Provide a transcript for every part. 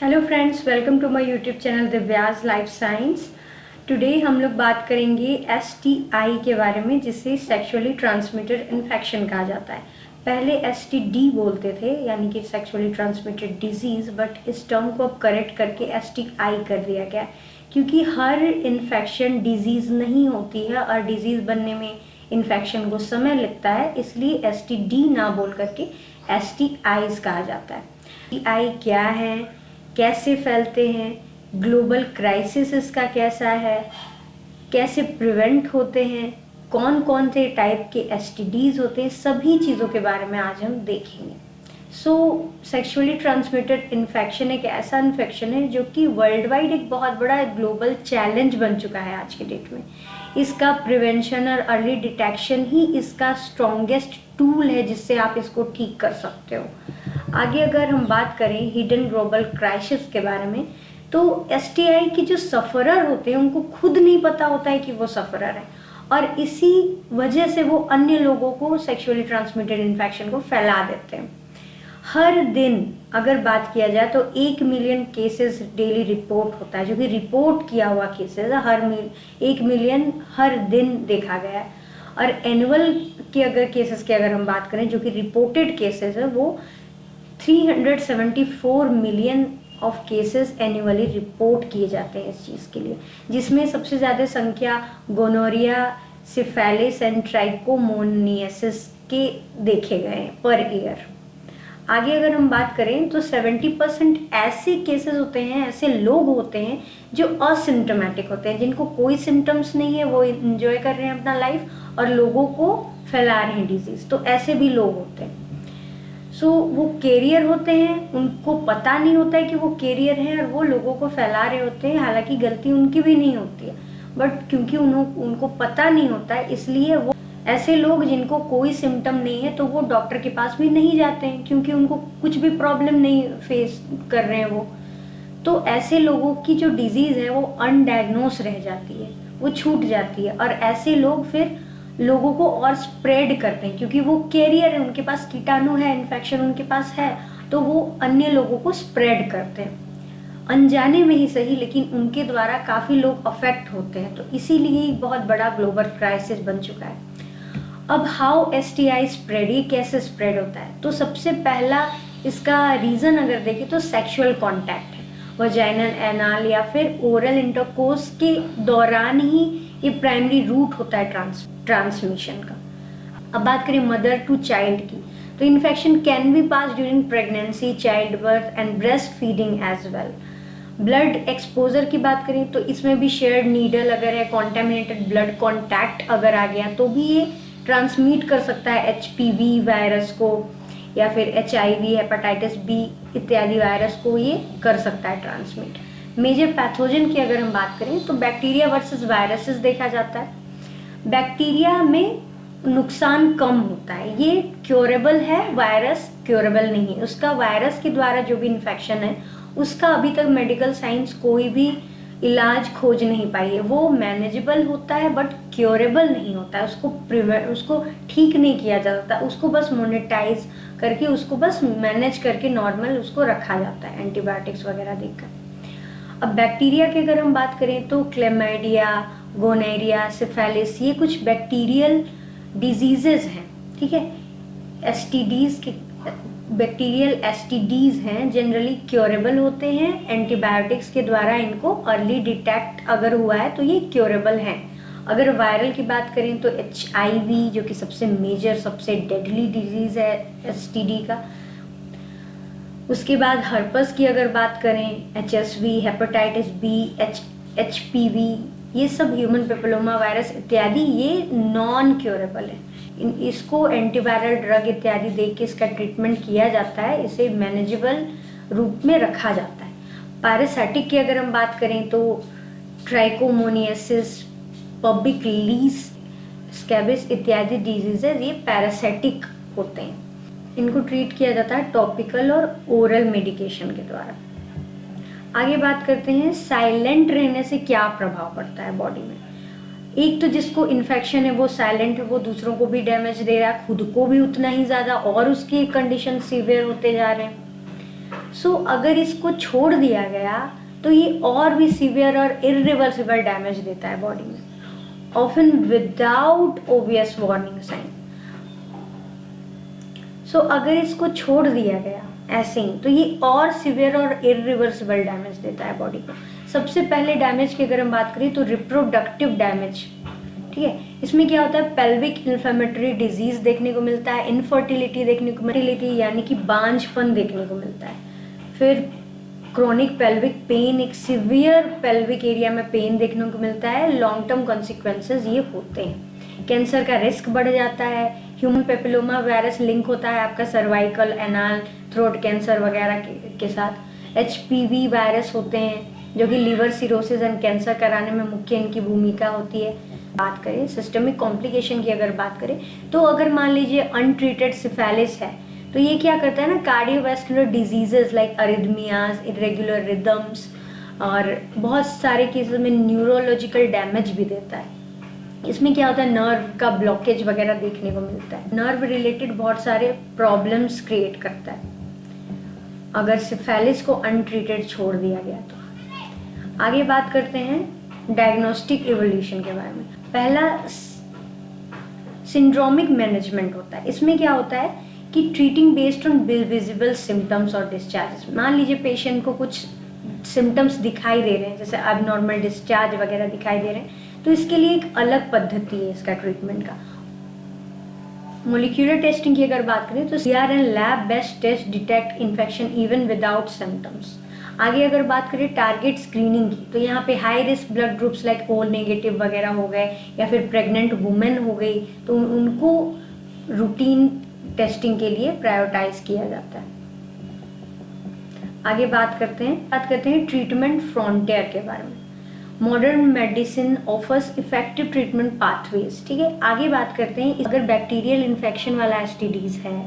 Hello friends, welcome to my YouTube channel Divya's life science. Today हम लोग बात करेंगे एसटीआई के बारे में, जिसे सेक्सुअली ट्रांसमिटेड इन्फेक्शन कहा जाता है। पहले एसटीडी बोलते थे, यानी कि सेक्सुअली ट्रांसमिटेड डिजीज़, बट इस टर्म को अब करेक्ट करके एसटीआई कर दिया गया, क्योंकि हर इन्फेक्शन डिजीज़ नहीं होती है और डिजीज़ बनने में इन्फेक्शन को समय लगता है, इसलिए एसटीडी ना बोल करके एसटीआईज कहा जाता है। एसटीआई क्या है, कैसे फैलते हैं, ग्लोबल क्राइसिस इसका कैसा है, कैसे प्रिवेंट होते हैं, कौन कौन से टाइप के एसटीडीज होते हैं, सभी चीज़ों के बारे में आज हम देखेंगे। सेक्सुअली ट्रांसमिटेड इन्फेक्शन एक ऐसा इन्फेक्शन है जो कि वर्ल्ड वाइड एक बहुत बड़ा ग्लोबल चैलेंज बन चुका है आज के डेट में। इसका प्रिवेंशन और अर्ली डिटेक्शन ही इसका स्ट्रॉन्गेस्ट टूल है जिससे आप इसको ठीक कर सकते हो। आगे अगर हम बात करें हिडन ग्लोबल क्राइसिस के बारे में, तो एसटीआई के जो सफ़रर होते हैं उनको खुद नहीं पता होता है कि वो सफ़रर है, और इसी वजह से वो अन्य लोगों को सेक्सुअली ट्रांसमिटेड इन्फेक्शन को फैला देते हैं। हर दिन अगर बात किया जाए तो 1 मिलियन केसेस डेली रिपोर्ट होता है, जो कि रिपोर्ट किया हुआ केसेस है। 1 मिलियन हर दिन देखा गया है। और एनुअल के अगर केसेस की अगर हम बात करें, जो कि रिपोर्टेड केसेस है, वो 374 million of cases annually report किए जाते हैं इस चीज़ के लिए, जिसमें सबसे ज़्यादा संख्या गोनोरिया, सिफेलिस एंड ट्राइकोमोनियासिस के देखे गए हैं पर ईयर। आगे अगर हम बात करें तो 70% ऐसे केसेस होते हैं, ऐसे लोग होते हैं जो असिम्टोमेटिक होते हैं, जिनको कोई सिम्टम्स नहीं है, वो इंजॉय कर रहे हैं अपना लाइफ और लोगों को फैला रहे हैं डिजीज़। तो ऐसे भी लोग होते हैं। वो कैरियर होते हैं, उनको पता नहीं होता है कि वो कैरियर हैं और वो लोगों को फैला रहे होते हैं, हालांकि गलती उनकी भी नहीं होती है, बट क्योंकि उनको पता नहीं होता है, इसलिए वो ऐसे लोग जिनको कोई सिम्टम नहीं है तो वो डॉक्टर के पास भी नहीं जाते हैं, क्योंकि उनको कुछ भी प्रॉब्लम नहीं फेस कर रहे हैं वो। तो ऐसे लोगों की जो डिजीज़ है वो अनडायग्नोस रह जाती है, वो छूट जाती है, और ऐसे लोग फिर लोगों को और स्प्रेड करते हैं, क्योंकि वो कैरियर है, उनके पास कीटाणु है, इन्फेक्शन उनके पास है, तो वो अन्य लोगों को स्प्रेड करते हैं, अनजाने में ही सही, लेकिन उनके द्वारा काफ़ी लोग अफेक्ट होते हैं। तो इसीलिए बहुत बड़ा ग्लोबल क्राइसिस बन चुका है। अब हाउ एसटीआई स्प्रेड, ये कैसे स्प्रेड होता है? तो सबसे पहला इसका रीज़न अगर देखें तो सेक्सुअल कॉन्टैक्ट है, वजाइनल, एनाल या फिर ओरल इंटरकोर्स के दौरान ही ये प्राइमरी रूट होता है ट्रांसमिशन का। अब बात करें मदर टू चाइल्ड की, तो infection can be pass during pregnancy, child birth and breast feeding as well. Blood exposure की बात करें तो इसमें भी शेयर्ड नीडल अगर है, कॉन्टेमिनेटेड ब्लड कॉन्टैक्ट अगर आ गया तो भी ये ट्रांसमिट कर सकता है एचपीवी वायरस को, या फिर एचआईवी, हेपेटाइटिस बी इत्यादि वायरस को ये कर सकता है ट्रांसमिट। मेजर पैथोजन की अगर हम बात करें तो बैक्टीरिया वर्सेस वायरसेस देखा जाता है। बैक्टीरिया में नुकसान कम होता है, ये क्योरेबल है, वायरस क्योरेबल नहीं। उसका वायरस के द्वारा जो भी इन्फेक्शन है उसका अभी तक मेडिकल साइंस कोई भी इलाज खोज नहीं पाई है। वो मैनेजेबल होता है बट क्योरेबल नहीं होता है, उसको ठीक नहीं किया जा सकता, उसको बस मोनेटाइज करके, उसको बस मैनेज करके नॉर्मल उसको रखा जाता है एंटीबायोटिक्स वगैरह देकर। अब बैक्टीरिया की अगर हम बात करें तो क्लेमाइडिया, गोनेरिया, सिफेलिस, ये कुछ बैक्टीरियल डिजीजेज हैं, ठीक है। एसटीडीज के बैक्टीरियल एसटीडीज हैं, जनरली क्योरेबल होते हैं एंटीबायोटिक्स के द्वारा। इनको अर्ली डिटेक्ट अगर हुआ है तो ये क्योरेबल हैं। अगर वायरल की बात करें तो एचआईवी, जो कि सबसे मेजर, सबसे डेडली डिजीज है एसटीडी का। उसके बाद हर्पस की अगर बात करें, एचएसवी, हेपेटाइटिस बी, एचपीवी, ये सब ह्यूमन पेपिलोमा वायरस इत्यादि, ये नॉन क्योरेबल है। इसको एंटीवायरल ड्रग इत्यादि दे के इसका ट्रीटमेंट किया जाता है, इसे मैनेजेबल रूप में रखा जाता है। पैरासाइटिक की अगर हम बात करें तो ट्राइकोमोनियासिस, पब्लिक लीस, स्कैबिस इत्यादि डिजीजेज ये पैरासाइटिक होते हैं। इनको ट्रीट किया जाता है टॉपिकल और ओरल मेडिकेशन के द्वारा। आगे बात करते हैं साइलेंट रहने से क्या प्रभाव पड़ता है बॉडी में। एक तो जिसको इन्फेक्शन है वो साइलेंट है, वो दूसरों को भी डैमेज दे रहा है, खुद को भी उतना ही ज़्यादा, और उसकी कंडीशन सीवियर होते जा रहे हैं। सो अगर इसको छोड़ दिया गया तो ये और भी सीवियर और इरिवर्सिबल डैमेज देता है बॉडी में, often without obvious warning sign. So अगर इसको छोड़ दिया गया ऐसे ही तो ये और सिवियर और इरिवर्सिबल डैमेज देता है बॉडी को। सबसे पहले डैमेज की अगर हम बात करें तो रिप्रोडक्टिव डैमेज, ठीक है। इसमें क्या होता है, पेल्विक इन्फ्लेमेटरी डिजीज देखने को मिलता है, इनफर्टिलिटी देखने को, फर्टिलिटी यानी कि बांझपन देखने को मिलता है। फिर क्रोनिक पेल्विक पेन, एक सिवियर पेल्विक एरिया में पेन देखने को मिलता है। लॉन्ग टर्म कॉन्सिक्वेंसेज ये होते हैं। कैंसर का रिस्क बढ़ जाता है। ह्यूमन पेपिलोमा वायरस लिंक होता है आपका सर्वाइकल, एनाल, थ्रोट कैंसर वगैरह के साथ। HPV वायरस होते हैं जो कि लीवर सिरोसिस एंड कैंसर कराने में मुख्य इनकी भूमिका होती है। बात करें सिस्टमिक कॉम्प्लिकेशन की अगर बात करें तो अगर मान लीजिए अनट्रीटेड सिफेलिस है तो ये क्या करता है ना, cardiovascular diseases like अरिथमियाज, irregular rhythms और बहुत सारे केसेस में न्यूरोलॉजिकल डैमेज भी देता है। इसमें क्या होता है, नर्व का ब्लॉकेज वगैरह देखने को मिलता है। नर्व रिलेटेड बहुत सारे प्रॉब्लम्स क्रिएट करता है अगर सिफेलिस को अनट्रीटेड छोड़ दिया गया तो। आगे बात करते हैं डायग्नोस्टिक इवोल्यूशन के बारे में। पहला सिंड्रोमिक मैनेजमेंट होता है। इसमें क्या होता है कि treating based on visible symptoms और डिस्चार्ज। मान लीजिए पेशेंट को कुछ सिम्टम्स दिखाई दे रहे हैं, जैसे अबनॉर्मल डिस्चार्ज वगैरह दिखाई दे रहे हैं, तो इसके लिए एक अलग पद्धति है इसका ट्रीटमेंट का। मोलिक्यूलर टेस्टिंग की अगर बात करें तो CRN lab based test detect infection even without symptoms. आगे अगर बात करें टारगेट स्क्रीनिंग की तो यहाँ पे high risk blood groups like O negative वगैरह हो गए या फिर प्रेग्नेंट वुमेन हो गई तो उनको रूटीन टेस्टिंग के लिए प्रायोरिटाइज किया जाता है। आगे बात करते हैं ट्रीटमेंट फ्रंटियर के बारे में। Modern medicine offers effective treatment pathways, ठीक है। आगे बात करते हैं अगर बैक्टीरियल इन्फेक्शन वाला STDs है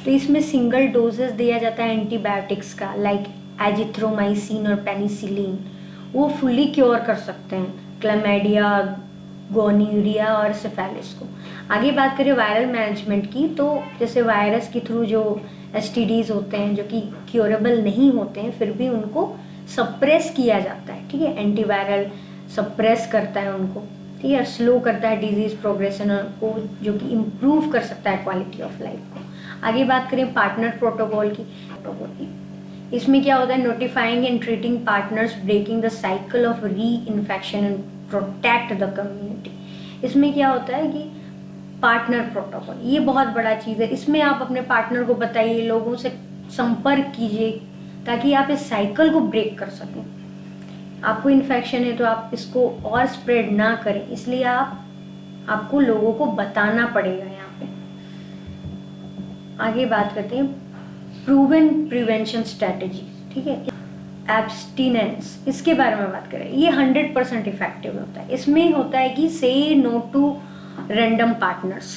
तो इसमें सिंगल डोजेस दिया जाता है एंटीबायोटिक्स का, लाइक एजिथ्रोमाइसिन और पेनिसिलिन। वो फुल्ली क्योर कर सकते हैं क्लैमिडिया, गोनोरिया और सिफिलिस को। आगे बात करें वायरल मैनेजमेंट की तो जैसे वायरस के थ्रू जो STDs होते हैं जो कि क्योरेबल नहीं होते हैं फिर भी उनको सप्रेस किया जाता है, ठीक है। एंटीवायरल सप्रेस करता है उनको, ठीक है, स्लो करता है डिजीज प्रोग्रेशन को, जो कि इम्प्रूव कर सकता है क्वालिटी ऑफ लाइफ को। आगे बात करें पार्टनर प्रोटोकॉल की। इसमें क्या होता है, notifying and treating partners, breaking the cycle of reinfection and protect the community. इसमें क्या होता है कि पार्टनर प्रोटोकॉल ये बहुत बड़ा चीज़ है। इसमें आप अपने पार्टनर को बताइए, लोगों से संपर्क कीजिए ताकि आप इस साइकिल को ब्रेक कर सकें। आपको इन्फेक्शन है तो आप इसको और स्प्रेड ना करें, इसलिए आपको लोगों को बताना पड़ेगा यहाँ पे। आगे बात करते हैं प्रूवन प्रिवेंशन स्ट्रेटेजी, ठीक है। एब्स्टिनेंस, इसके बारे में बात करें, ये 100% इफेक्टिव होता है। इसमें होता है कि से नो टू रैंडम पार्टनर्स,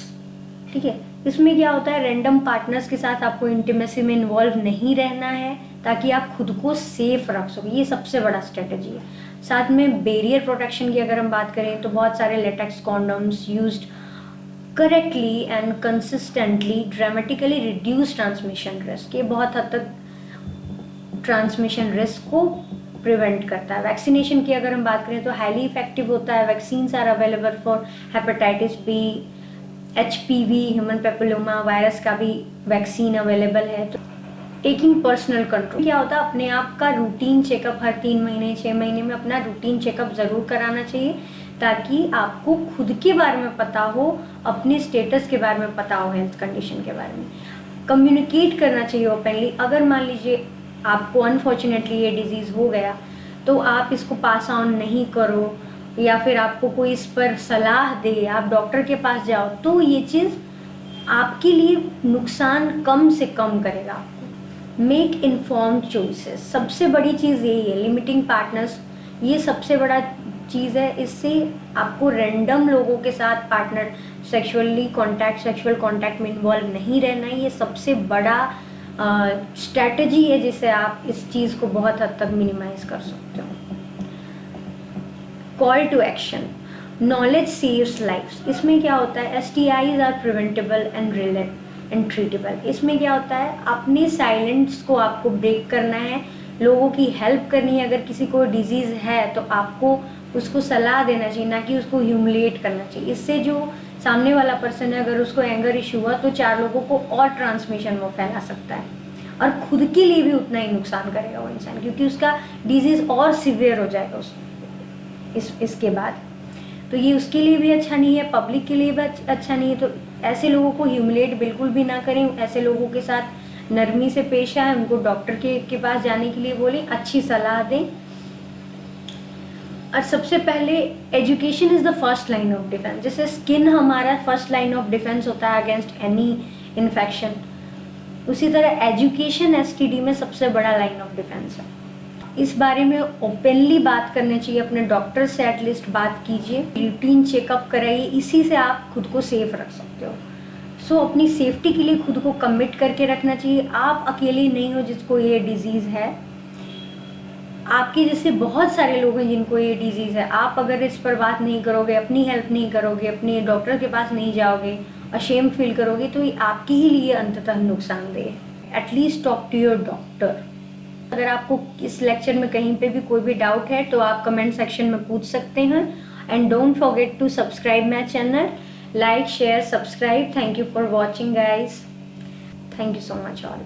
ठीक है। इसमें क्या होता है, रैंडम पार्टनर्स के साथ आपको इंटीमेसी में इन्वॉल्व नहीं रहना है ताकि आप खुद को सेफ रख सको, ये सबसे बड़ा स्ट्रेटेजी है। साथ में बैरियर प्रोटेक्शन की अगर हम बात करें तो बहुत सारे latex condoms used correctly and consistently dramatically reduce transmission risk. ये बहुत हद तक ट्रांसमिशन रिस्क को प्रिवेंट करता है। वैक्सीनेशन की अगर हम बात करें तो हाईली इफेक्टिव होता है। Vaccines are available for hepatitis B, HPV, human papilloma virus का भी वैक्सीन अवेलेबल है। तो टेकिंग पर्सनल कंट्रोल क्या होता है, अपने आप का रूटीन चेकअप हर 3 महीने 6 महीने में अपना रूटीन चेकअप ज़रूर कराना चाहिए ताकि आपको खुद के बारे में पता हो, अपने स्टेटस के बारे में पता हो, हेल्थ कंडीशन के बारे में कम्युनिकेट करना चाहिए ओपनली। अगर मान लीजिए आपको अनफॉर्चुनेटली ये डिजीज़ हो गया तो आप इसको पास ऑन नहीं करो या फिर आपको कोई इस पर सलाह दे, आप डॉक्टर के पास जाओ, तो ये चीज़ आपके लिए नुकसान कम से कम करेगा आपको। मेक इन्फॉर्म्ड चॉइसेस, सबसे बड़ी चीज़ यही है। लिमिटिंग पार्टनर्स, ये सबसे बड़ा चीज़ है। इससे आपको रैंडम लोगों के साथ पार्टनर सेक्सुअल कांटेक्ट में इन्वॉल्व नहीं रहना है। ये सबसे बड़ा स्ट्रैटेजी है जिससे आप इस चीज़ को बहुत हद तक मिनिमाइज कर सकते हो। Call to action, knowledge saves lifes. इसमें क्या होता है, STIs are preventable and and treatable. इसमें क्या होता है, अपने साइलेंस को आपको ब्रेक करना है, लोगों की हेल्प करनी है। अगर किसी को डिजीज़ है तो आपको उसको सलाह देना चाहिए, ना कि उसको ह्यूमिलेट करना चाहिए। इससे जो सामने वाला पर्सन है, अगर उसको एंगर इशू हुआ तो 4 लोगों को और ट्रांसमिशन वो फैला सकता है, और खुद के लिए भी उतना ही नुकसान करेगा वो इंसान, क्योंकि उसका डिजीज़ और सिवियर हो जाएगा इसके बाद। तो ये उसके लिए भी अच्छा नहीं है, पब्लिक के लिए भी अच्छा नहीं है। तो ऐसे लोगों को ह्यूमिलेट बिल्कुल भी ना करें, ऐसे लोगों के साथ नरमी से पेश आए, उनको डॉक्टर के पास जाने के लिए बोलें, अच्छी सलाह दें। और सबसे पहले education is the first line of defence. जैसे स्किन हमारा फर्स्ट लाइन ऑफ डिफेंस होता है अगेंस्ट एनी इन्फेक्शन, उसी तरह एजुकेशन एसटीडी में सबसे बड़ा लाइन ऑफ डिफेंस है। इस बारे में ओपनली बात करनी चाहिए, अपने डॉक्टर से एटलीस्ट बात कीजिए, रूटीन चेकअप कराइए, इसी से आप खुद को सेफ रख सकते हो। सो अपनी सेफ्टी के लिए खुद को कमिट करके रखना चाहिए। आप अकेले नहीं हो जिसको ये डिजीज़ है, आपके जैसे बहुत सारे लोग हैं जिनको ये डिजीज़ है। आप अगर इस पर बात नहीं करोगे, अपनी हेल्प नहीं करोगे, अपने डॉक्टर के पास नहीं जाओगे, अशेम फील करोगे, तो ये आपके ही लिए अंततः नुकसानदेह है। At least talk to your doctor. अगर आपको इस लेक्चर में कहीं पे भी कोई भी डाउट है तो आप कमेंट सेक्शन में पूछ सकते हैं। And don't forget to subscribe my channel, like share subscribe. Thank you for watching guys, thank you so much all.